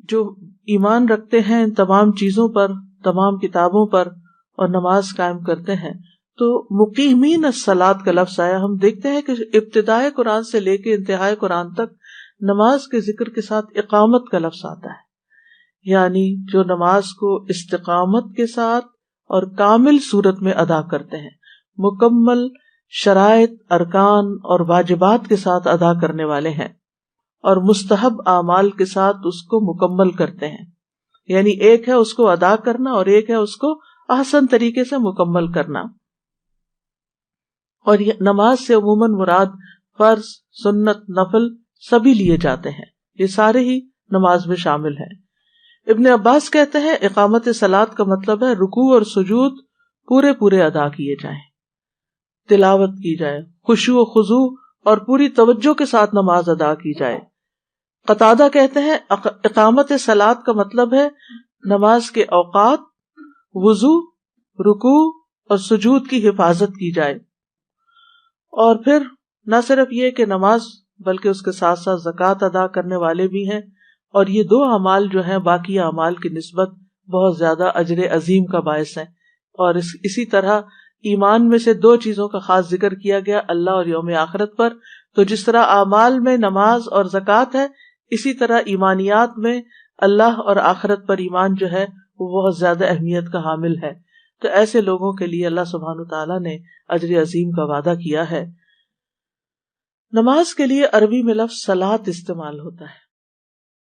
جو ایمان رکھتے ہیں ان تمام چیزوں پر، تمام کتابوں پر، اور نماز قائم کرتے ہیں، تو مقیمین الصلاۃ کا لفظ آیا. ہم دیکھتے ہیں کہ ابتدائے قرآن سے لے کے انتہائے قرآن تک نماز کے ذکر کے ساتھ اقامت کا لفظ آتا ہے، یعنی جو نماز کو استقامت کے ساتھ اور کامل صورت میں ادا کرتے ہیں، مکمل شرائط، ارکان اور واجبات کے ساتھ ادا کرنے والے ہیں، اور مستحب اعمال کے ساتھ اس کو مکمل کرتے ہیں. یعنی ایک ہے اس کو ادا کرنا اور ایک ہے اس کو احسن طریقے سے مکمل کرنا. اور یہ نماز سے عموماً مراد فرض، سنت، نفل سبھی لیے جاتے ہیں، یہ سارے ہی نماز میں شامل ہیں. ابن عباس کہتے ہیں اقامت صلاۃ کا مطلب ہے رکوع اور سجود پورے ادا کیے جائیں، تلاوت کی جائے، خشوع و خضوع اور پوری توجہ کے ساتھ نماز ادا کی جائے. قتادہ کہتے ہیں اقامت صلاۃ کا مطلب ہے نماز کے اوقات، وضو، رکوع اور سجود کی حفاظت کی جائے. اور پھر نہ صرف یہ کہ نماز بلکہ اس کے ساتھ ساتھ زکوٰۃ ادا کرنے والے بھی ہیں، اور یہ دو اعمال جو ہیں باقی اعمال کی نسبت بہت زیادہ اجر عظیم کا باعث ہیں. اور اسی طرح ایمان میں سے دو چیزوں کا خاص ذکر کیا گیا، اللہ اور یوم آخرت پر. تو جس طرح اعمال میں نماز اور زکوٰۃ ہے، اسی طرح ایمانیات میں اللہ اور آخرت پر ایمان جو ہے وہ بہت زیادہ اہمیت کا حامل ہے. تو ایسے لوگوں کے لیے اللہ سبحانہ وتعالیٰ نے اجر عظیم کا وعدہ کیا ہے. نماز کے لیے عربی میں لفظ صلاۃ استعمال ہوتا ہے.